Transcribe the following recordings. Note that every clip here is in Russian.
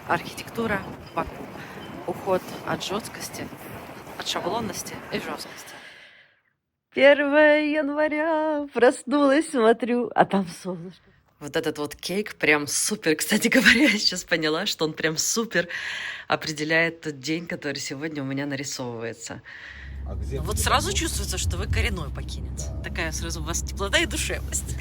Архитектура Баку. Уход от жесткости, от шаблонности и жесткости. 1 января проснулась, смотрю, а там солнышко. Вот этот вот кейк прям супер. Кстати говоря, я сейчас поняла, что он прям супер определяет тот день, который сегодня у меня нарисовывается. Вот сразу чувствуется, что вы коренной покинете. Такая сразу у вас теплота и душевность.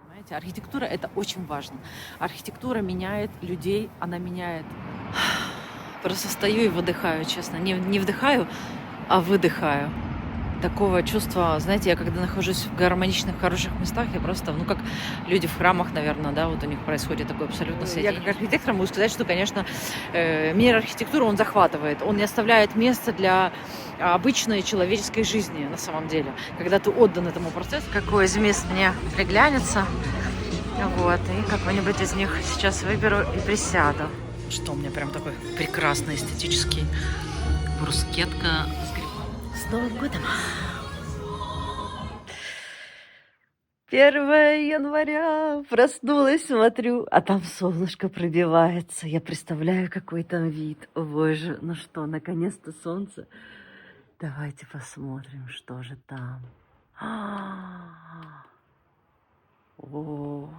Понимаете, архитектура — это очень важно. Архитектура меняет людей, она меняет. Просто стою и выдыхаю, честно. Не вдыхаю, а выдыхаю. Такого чувства, знаете, я когда нахожусь в гармоничных, хороших местах, я просто, как люди в храмах, наверное, да, вот у них происходит такое абсолютно соединение. Я как архитектор могу сказать, что, конечно, мир архитектуры, он захватывает, он не оставляет места для обычной человеческой жизни, на самом деле, когда ты отдан этому процессу. Какой из мест мне приглянется, вот, и какой-нибудь из них сейчас выберу и присяду. Что у меня прям такой прекрасный эстетический брускетка с грибами. С Новым годом! 1 января проснулась, смотрю, а там солнышко пробивается. Я представляю, какой там вид. О боже, ну что, наконец-то солнце. Давайте посмотрим, что же там. О,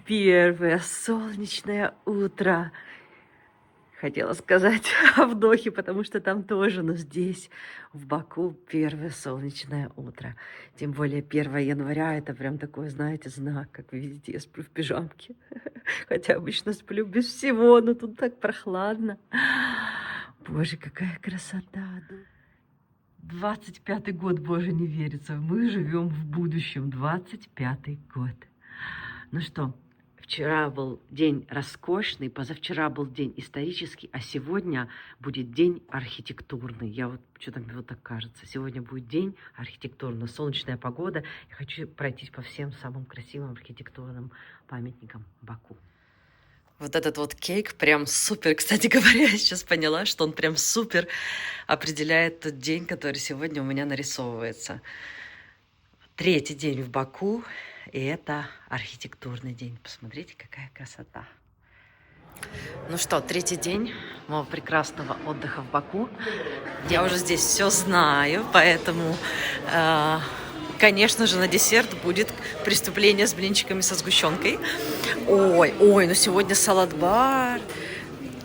первое солнечное утро. Хотела сказать о вдохе, потому что там тоже, но здесь, в Баку, первое солнечное утро. Тем более 1 января, это прям такой, знаете, знак, как вы видите, я сплю в пижамке. Хотя обычно сплю без всего, но тут так прохладно. Боже, какая красота. 25-й год, боже, не верится. Мы живем в будущем. 25-й год. Ну что? Вчера был день роскошный, позавчера был день исторический, а сегодня будет день архитектурный. Я вот что-то мне вот так кажется. Сегодня будет день архитектурный, солнечная погода. Я хочу пройтись по всем самым красивым архитектурным памятникам Баку. Вот этот вот кейк прям супер. Кстати говоря, я сейчас поняла, что он прям супер определяет тот день, который сегодня у меня нарисовывается. 3-й день в Баку. И это архитектурный день. Посмотрите, какая красота. Ну что, 3-й день моего прекрасного отдыха в Баку. Я уже здесь все знаю, поэтому, конечно же, на десерт будет преступление с блинчиками со сгущенкой. Ой, ну сегодня салат-бар,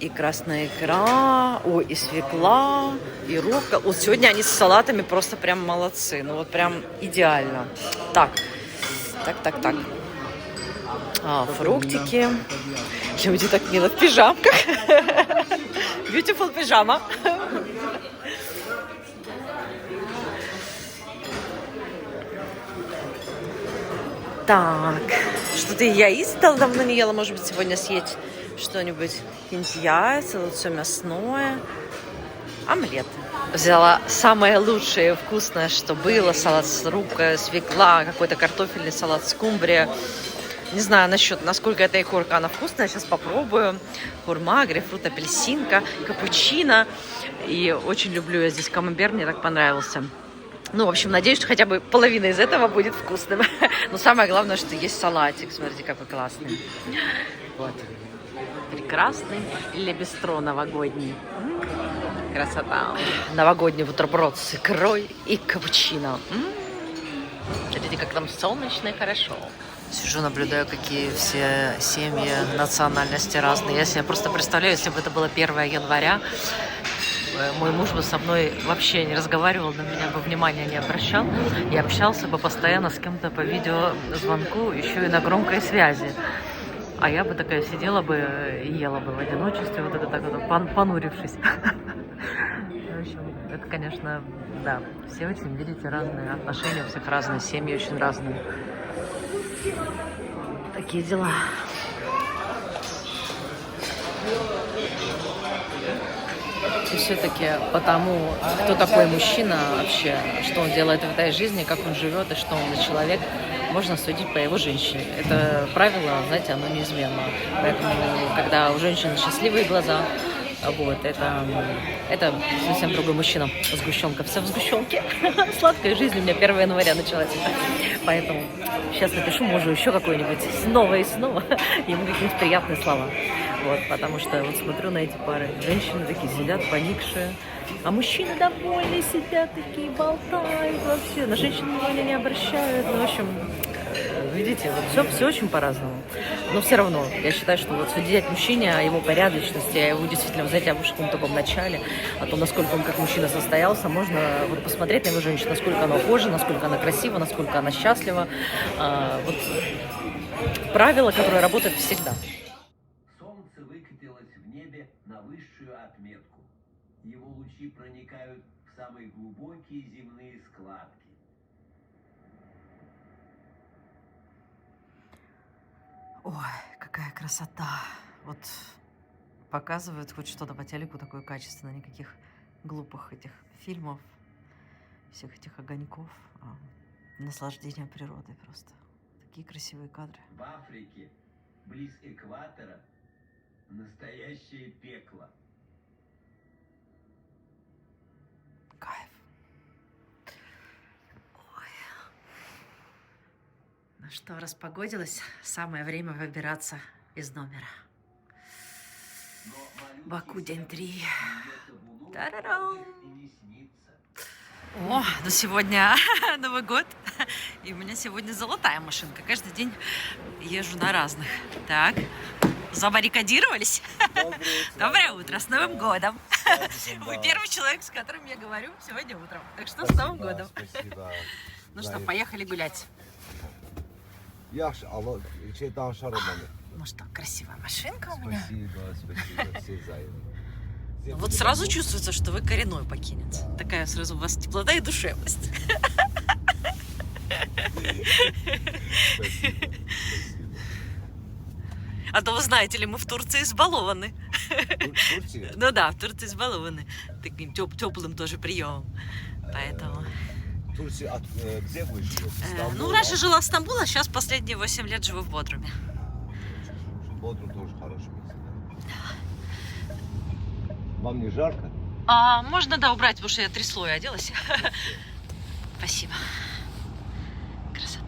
и красная икра, и свекла, и рукка. Вот сегодня они с салатами просто прям молодцы. Ну вот прям идеально. Так. Фруктики. Люди так мило в пижамках. Beautiful пижама. Так, что-то я давно не ела. Может быть, сегодня съесть что-нибудь. Какие-нибудь яйца, вот все мясное. Омлет. Взяла самое лучшее, вкусное, что было. Салат с руккой, свекла, какой-то картофельный салат, скумбрия. Не знаю насколько эта икорка, она вкусная. Сейчас попробую. Хурма, грейпфрут, апельсинка, капучино. И очень люблю я здесь камамбер, мне так понравился. Ну, в общем, надеюсь, что хотя бы половина из этого будет вкусным. Но самое главное, что есть салатик. Смотрите, какой классный. Вот. Прекрасный лебестро новогодний. Красота. Новогодний бутерброд с икрой и капучино. Смотрите, как там солнечно и хорошо. Сижу, наблюдаю, какие все семьи, национальности разные. Я себе просто представляю, если бы это было 1 января, мой муж бы со мной вообще не разговаривал, на меня бы внимания не обращал. И общался бы постоянно с кем-то по видеозвонку, еще и на громкой связи. А я бы такая сидела бы и ела бы в одиночестве, вот это так вот, понурившись. В общем, это, конечно, да, все очень, видите, разные отношения, у всех разные, семьи очень разные. Такие дела. И все-таки потому, кто такой мужчина вообще, что он делает в этой жизни, как он живет и что он за человек, можно судить по его женщине. Это правило, знаете, оно неизменно. Поэтому, когда у женщины счастливые глаза, Вот, это совсем другой мужчина. Сгущенка. Все в сгущенке. Сладкая жизнь у меня 1 января началась. Поэтому сейчас напишу мужу еще какой-нибудь снова и снова. Ему какие-нибудь приятные слова. Вот, потому что вот смотрю на эти пары. Женщины такие сидят, поникшие. А мужчины довольны сидят, такие болтают вообще. На женщин внимания не обращают. Ну, в общем, видите, вот все очень по-разному. Но все равно, я считаю, что вот судить мужчине о его порядочности, о его действительно, знаете, о мужском таком начале, о том, насколько он как мужчина состоялся, можно вот посмотреть на его женщину, насколько она ухожена, насколько она красива, насколько она счастлива. Вот правило, которое работает всегда. Солнце выкатилось в небе на высшую отметку. Его лучи проникают в самые глубокие земные складки. Ой, какая красота. Вот показывают хоть что-то по телеку такое качественное, никаких глупых этих фильмов, всех этих огоньков. Наслаждение природой просто. Такие красивые кадры. В Африке, близ экватора, настоящее пекло. Кайф. Ой. Ну что, распогодилось? Самое время выбираться из номера. Баку, день 3. Та-да-дам! О, ну сегодня Новый год, и у меня сегодня золотая машинка. Каждый день езжу на разных. Так, забаррикадировались? Доброе утро, с Новым годом! Вы первый человек, с которым я говорю сегодня утром. Так что с Новым годом! Спасибо. Ну что, поехали гулять. Ну что, красивая машинка у меня. Спасибо, все взаимно. Вот сразу чувствуется, что вы коренной покинете. Такая сразу у вас теплота и душевность. Спасибо. А то вы знаете ли, мы в Турции избалованы. Турция? Ну да, в Турции избалованы таким теплым тоже приемом. Поэтому... Турция, где вы живете? Ну, раньше жила в Стамбуле, а сейчас последние 8 лет живу в Бодруме. Бодрум тоже хорошее место. Вам не жарко? Можно, да, убрать, потому что я 3 слоя оделась. Спасибо. Красота.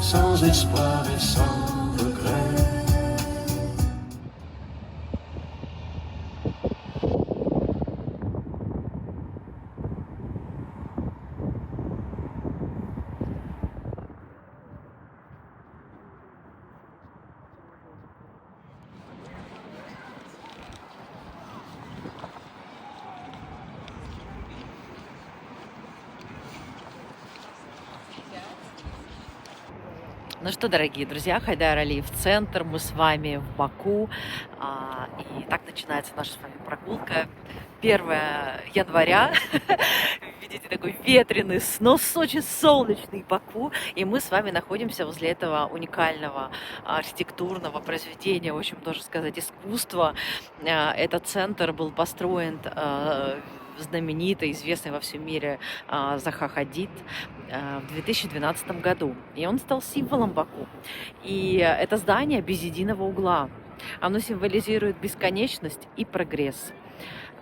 Sans espoir et sans regret. Ну что, дорогие друзья, Хайдар Алиев центр, мы с вами в Баку, и так начинается наша с вами прогулка. 1 января, видите, такой ветреный, но очень солнечный Баку, и мы с вами находимся возле этого уникального архитектурного произведения, в общем, тоже сказать, искусства. Этот центр был построен знаменитый, известный во всем мире Заха Хадид в 2012 году. И он стал символом Баку. И это здание без единого угла. Оно символизирует бесконечность и прогресс.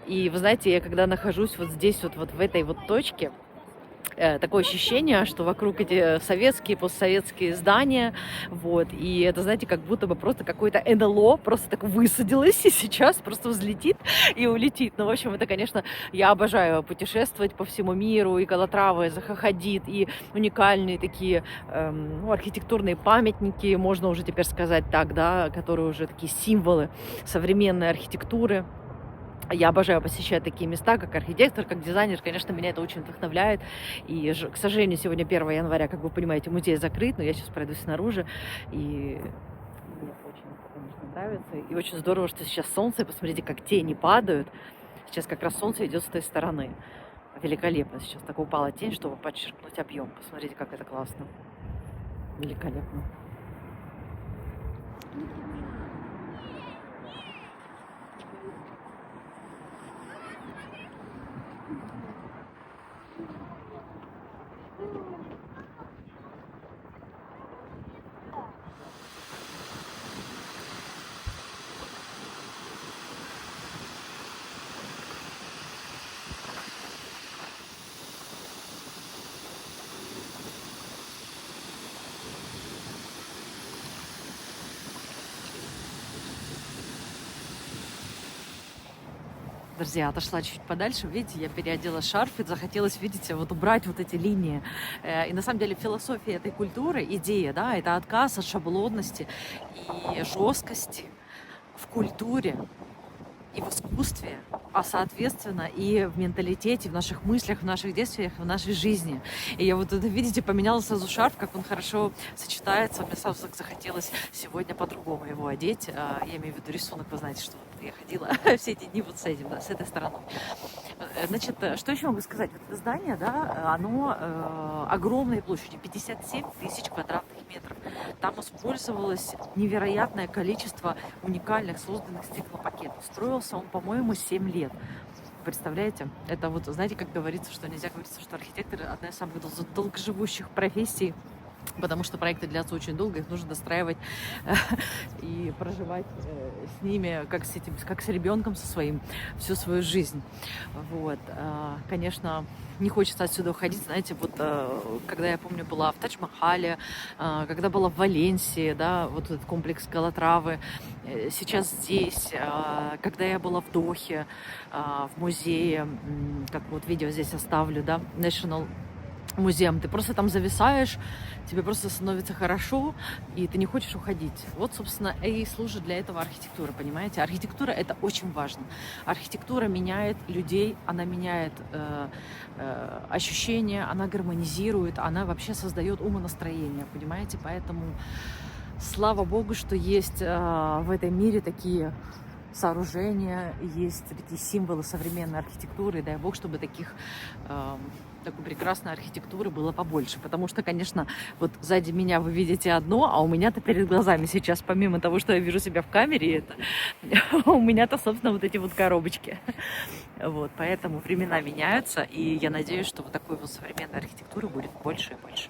И вы знаете, я когда нахожусь вот здесь, вот в этой вот точке, такое ощущение, что вокруг эти советские, постсоветские здания, вот, и это, знаете, как будто бы просто какое-то НЛО просто так высадилось и сейчас просто взлетит и улетит. Ну, в общем, это, конечно, я обожаю путешествовать по всему миру, и Калатравы, Захахадит, и уникальные такие архитектурные памятники, можно уже теперь сказать так, да, которые уже такие символы современной архитектуры. Я обожаю посещать такие места, как архитектор, как дизайнер. Конечно, меня это очень вдохновляет. И, к сожалению, сегодня 1 января, как вы понимаете, музей закрыт, но я сейчас пройдусь снаружи. И мне очень, конечно, нравится. И очень здорово, что сейчас солнце. Посмотрите, как тени падают. Сейчас как раз солнце идет с той стороны. Великолепно. Сейчас так упала тень, чтобы подчеркнуть объем. Посмотрите, как это классно. Великолепно. Друзья, отошла чуть подальше, видите, я переодела шарф, и захотелось, видите, вот убрать вот эти линии. И на самом деле философия этой культуры, идея, да, это отказ от шаблонности и жесткости в культуре и в искусстве, а соответственно и в менталитете, в наших мыслях, в наших действиях, в нашей жизни. И я вот это, видите, поменяла сразу шарф, как он хорошо сочетается. Мне сразу захотелось сегодня по-другому его одеть. Я имею в виду рисунок, вы знаете, что я ходила все эти дни вот с этим, да, с этой стороной. Значит, что еще могу сказать? Вот это здание, да, оно огромной площадью, 57 тысяч квадратных метров. Там использовалось невероятное количество уникальных созданных стеклопакетов. Строился он, по-моему, 7 лет. Представляете? Это вот, знаете, как говорится, что нельзя говорить, что архитекторы одна из самых долгоживущих профессий, потому что проекты длятся очень долго, их нужно достраивать и проживать с ними, как с ребенком со своим, всю свою жизнь. Вот. Конечно, не хочется отсюда уходить. Знаете, вот когда я помню, была в Тадж-Махале, когда была в Валенсии, да, вот этот комплекс Калатравы, сейчас здесь, когда я была в Дохе, в музее, как вот видео здесь оставлю, да, National музеем, ты просто там зависаешь, тебе просто становится хорошо, и ты не хочешь уходить. Вот, собственно, и служит для этого архитектура, понимаете? Архитектура — это очень важно. Архитектура меняет людей, она меняет ощущения, она гармонизирует, она вообще создает умонастроение, понимаете? Поэтому слава Богу, что есть в этом мире такие сооружения, есть такие символы современной архитектуры. Дай Бог, чтобы такой прекрасной архитектуры было побольше. Потому что, конечно, вот сзади меня вы видите одно, а у меня-то перед глазами сейчас, помимо того, что я вижу себя в камере, у меня-то, собственно, вот эти вот коробочки. Вот, поэтому времена меняются, и я надеюсь, что вот такой вот современной архитектуры будет больше и больше.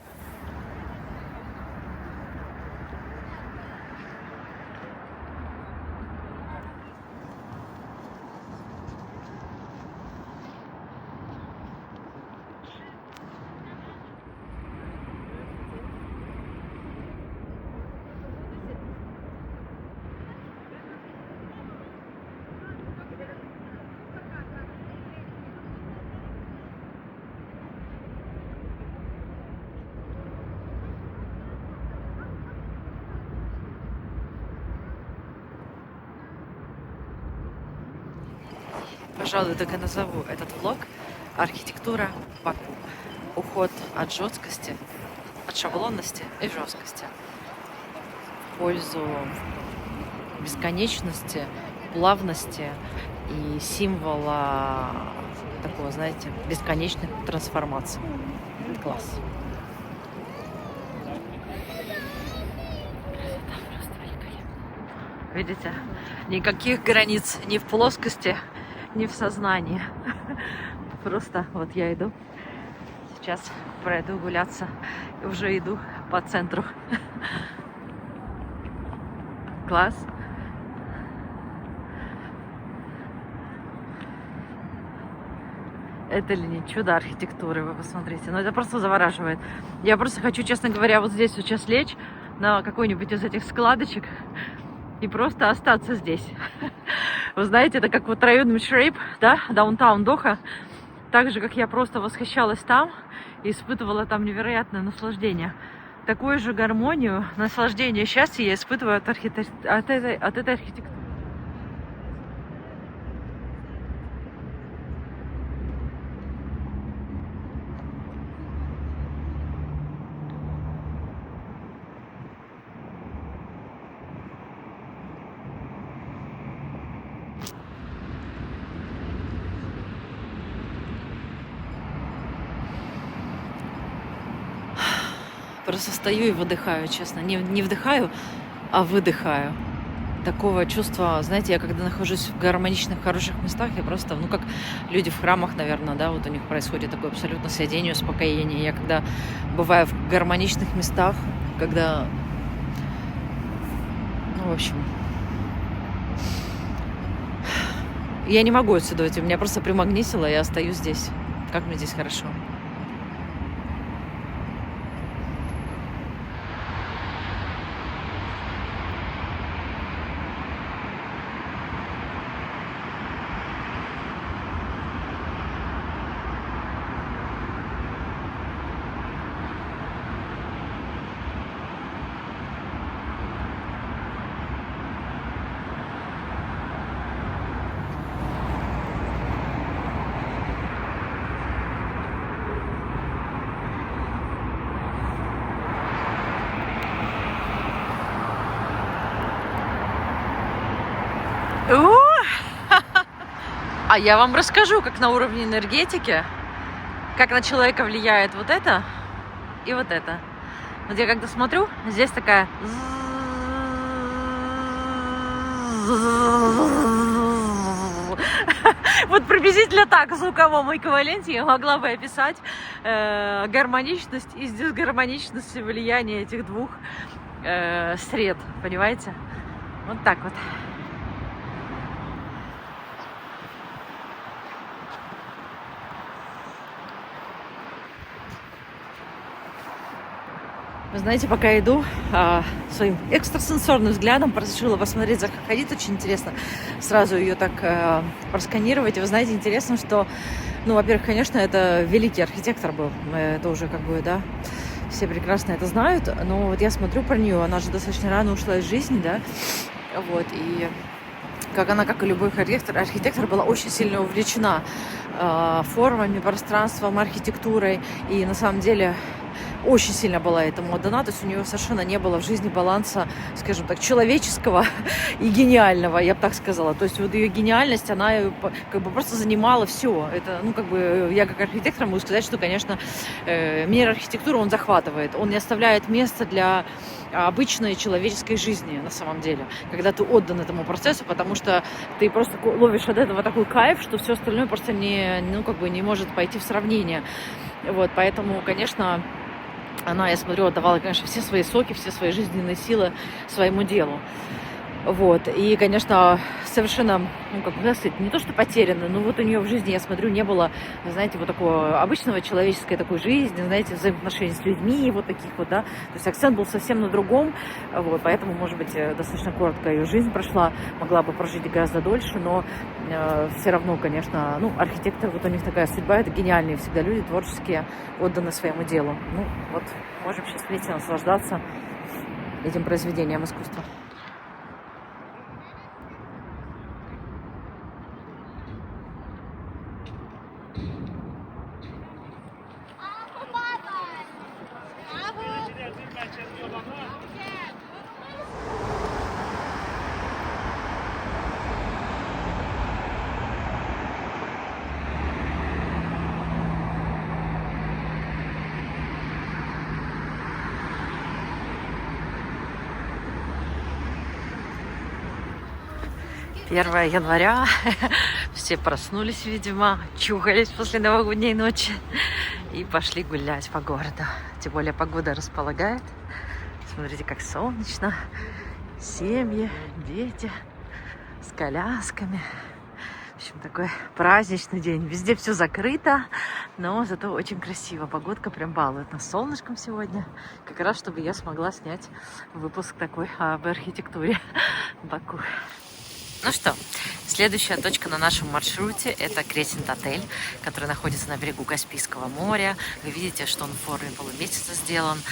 Пожалуй, так и назову этот влог «Архитектура Баку». Уход от жесткости, от шаблонности и жесткости в пользу бесконечности, плавности и символа такого, знаете, бесконечной трансформации. Класс. Красота просто великолепна. Видите? Никаких границ ни в плоскости, ни в сознании. Просто вот я иду. Сейчас пройду гуляться. И уже иду по центру. Класс. Это ли не чудо архитектуры, вы посмотрите. Ну, это просто завораживает. Я просто хочу, честно говоря, вот здесь сейчас лечь на какой-нибудь из этих складочек и просто остаться здесь. Вы знаете, это как вот район Мишрейп, да, даунтаун Доха. Так же, как я просто восхищалась там и испытывала там невероятное наслаждение. Такую же гармонию, наслаждение, счастье я испытываю от этой архитектуры. Просто стою и выдыхаю, честно. Не вдыхаю, а выдыхаю. Такого чувства, знаете, я когда нахожусь в гармоничных, хороших местах, я просто, ну, как люди в храмах, наверное, да, вот у них происходит такое абсолютно соединение, успокоение. Я когда бываю в гармоничных местах, когда, ну, в общем, я не могу отсюда уйти, меня просто примагнитило, и я остаюсь здесь. Как мне здесь хорошо. А я вам расскажу, как на уровне энергетики, как на человека влияет вот это и вот это. Вот я когда смотрю, здесь такая... Вот приблизительно так в звуковом эквиваленте я могла бы описать гармоничность и дисгармоничность влияния этих двух сред, понимаете? Вот так вот. Вы знаете, пока я иду, своим экстрасенсорным взглядом решила посмотреть Заха Хадид, очень интересно сразу ее так просканировать. И вы знаете, интересно, что, ну, во-первых, конечно, это великий архитектор был, это уже как бы, да, все прекрасно это знают, но вот я смотрю про нее, она же достаточно рано ушла из жизни, да, вот, и как она, как и любой архитектор была очень сильно увлечена формами, пространством, архитектурой, и на самом деле очень сильно была этому отдана, то есть у нее совершенно не было в жизни баланса, скажем так, человеческого и гениального, я бы так сказала. То есть вот ее гениальность, она как бы просто занимала все. Это, ну, как бы я как архитектор могу сказать, что, конечно, мир архитектуры, он захватывает, он не оставляет места для обычной человеческой жизни на самом деле, когда ты отдан этому процессу, потому что ты просто ловишь от этого такой кайф, что все остальное просто не, ну, как бы не может пойти в сравнение. Вот, поэтому, конечно, она, я смотрю, отдавала, конечно, все свои соки, все свои жизненные силы своему делу. Вот. И, конечно, совершенно, ну, как бы сказать, не то что потеряна, но вот у нее в жизни, я смотрю, не было, знаете, вот такого обычного человеческой такой жизни, знаете, взаимоотношений с людьми, вот таких вот, да. То есть акцент был совсем на другом, вот, поэтому, может быть, достаточно коротко ее жизнь прошла, могла бы прожить гораздо дольше, но все равно, конечно, ну, архитектор, вот у них такая судьба, это гениальные всегда люди, творческие, отданы своему делу. Ну, вот, можем сейчас прийти наслаждаться этим произведением искусства. Первое января, все проснулись, видимо, чухались после новогодней ночи и пошли гулять по городу. Тем более погода располагает. Смотрите, как солнечно. Семьи, дети с колясками. В общем, такой праздничный день. Везде все закрыто, но зато очень красиво. Погодка прям балует нас солнышком сегодня. Как раз, чтобы я смогла снять выпуск такой об архитектуре Баку. Ну что, следующая точка на нашем маршруте – это Кресент-отель, который находится на берегу Каспийского моря. Вы видите, что он в форме полумесяца сделан,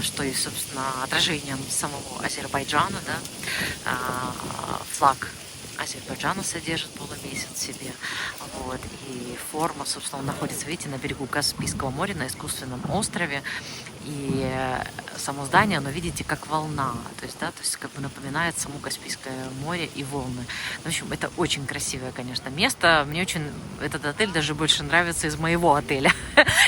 что и, собственно, отражением самого Азербайджана, да? Флаг Азербайджана содержит полумесяц в себе. Вот. И форма, собственно, он находится, видите, на берегу Каспийского моря, на искусственном острове. И само здание, оно, видите, как волна. То есть как бы напоминает само Каспийское море и волны. В общем, это очень красивое, конечно, место. Мне очень этот отель даже больше нравится из моего отеля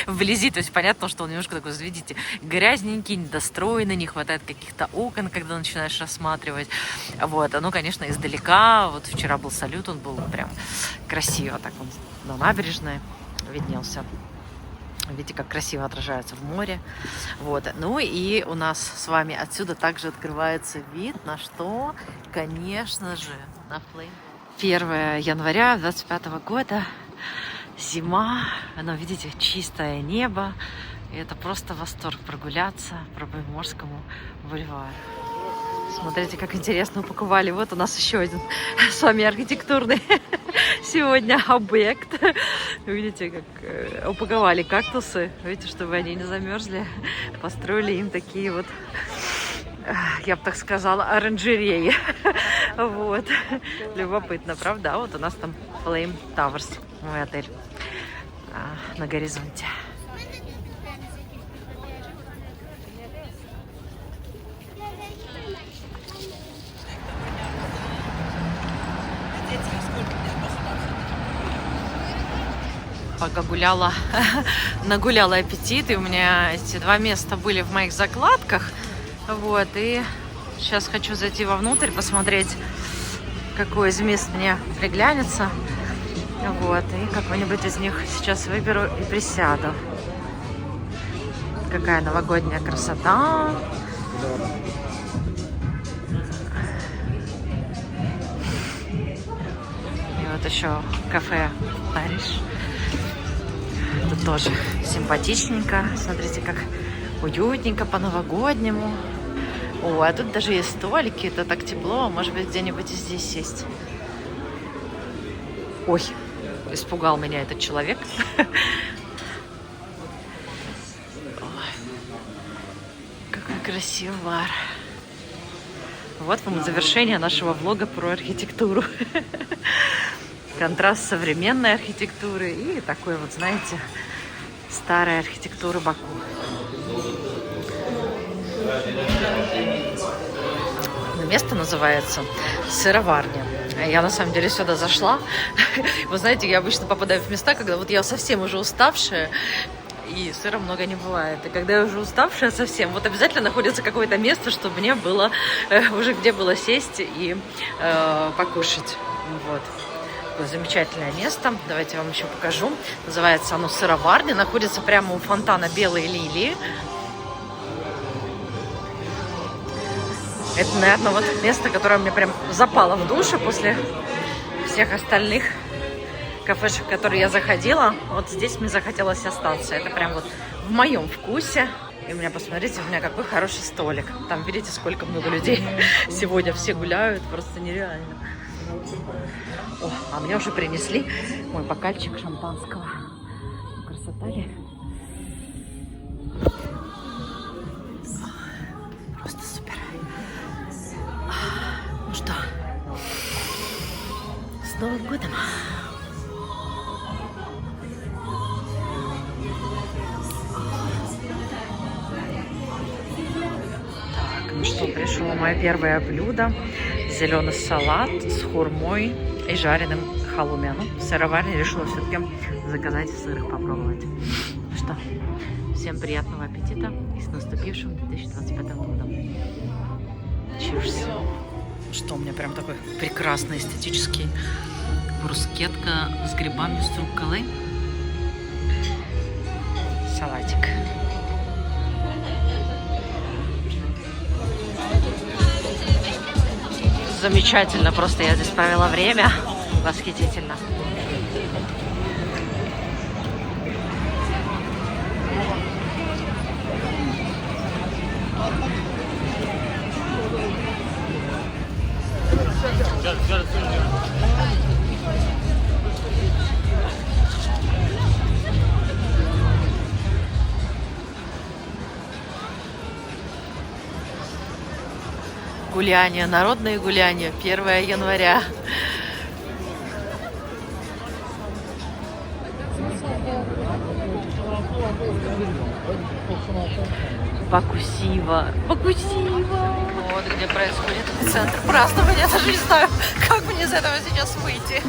вблизи. То есть понятно, что он немножко такой, видите, грязненький, недостроенный, не хватает каких-то окон, когда начинаешь рассматривать. Вот. Оно, конечно, издалека. Вот вчера был салют, он был прям красиво. Так он на набережной виднелся. Видите, как красиво отражается в море. Вот. Ну и у нас с вами отсюда также открывается вид на что? Конечно же, на Флейм. 1 января 2025 года. Зима. Оно, видите, чистое небо. И это просто восторг прогуляться по Приморскому бульвару. Смотрите, как интересно упаковали. Вот у нас еще один с вами архитектурный сегодня объект. Видите, как упаковали кактусы. Видите, чтобы они не замерзли. Построили им такие вот, я бы так сказала, оранжереи. Вот. Любопытно, правда? Вот у нас там Flame Towers, мой отель, на горизонте. Пока гуляла, нагуляла аппетит, и у меня эти 2 места были в моих закладках. Вот, и сейчас хочу зайти вовнутрь, посмотреть, какой из мест мне приглянется. Вот, и какой-нибудь из них сейчас выберу и присяду. Какая новогодняя красота. И вот еще кафе Париж. Тут тоже симпатичненько. Смотрите, как уютненько по-новогоднему. О, а тут даже есть столики. Это так тепло. Может быть, где-нибудь и здесь есть. Ой, испугал меня этот человек. Какой красивый бар. Вот вам завершение нашего влога про архитектуру. Контраст современной архитектуры и такой вот, знаете, старой архитектуры Баку. Место называется Сыроварня. Я на самом деле сюда зашла. Вы знаете, я обычно попадаю в места, когда вот я совсем уже уставшая, и сыра много не бывает. И когда я уже уставшая совсем, вот обязательно находится какое-то место, чтобы мне было уже где было сесть и покушать. Вот. Замечательное место. Давайте я вам еще покажу. Называется оно Сыроварня. Находится прямо у фонтана Белой лилии. Это, наверное, вот место, которое мне прям запало в душу после всех остальных кафешек, в которые я заходила. Вот здесь мне захотелось остаться. Это прям вот в моем вкусе. И у меня, посмотрите, у меня какой хороший столик. Там, видите, сколько много людей сегодня все гуляют. Просто нереально. О, а мне уже принесли мой бокальчик шампанского. Красота ли? Просто супер. Ну что, с Новым годом! Так, ну что, пришло мое первое блюдо. Зеленый салат с хурмой и жареным халуми. Ну, в сыроварне решила все-таки заказать в сырах попробовать. Ну что, всем приятного аппетита и с наступившим 2025 годом. Cheers. Что, у меня прям такой прекрасный эстетический брускетка с грибами с рукколой. Салатик. Замечательно, просто я здесь провела время. Восхитительно. Гуляния, народные гуляния, 1 января. Бакусива. Бакусива. Вот где происходит центр празднования. Я даже не знаю, как мне из этого сейчас выйти.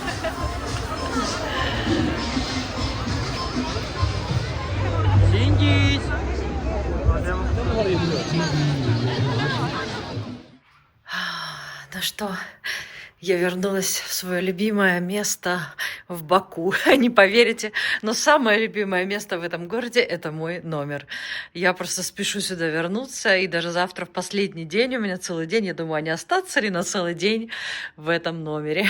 Деньги. Ну что, я вернулась в свое любимое место в Баку. Не поверите, но самое любимое место в этом городе – это мой номер. Я просто спешу сюда вернуться, и даже завтра в последний день, у меня целый день, я думаю, а не остаться ли на целый день в этом номере.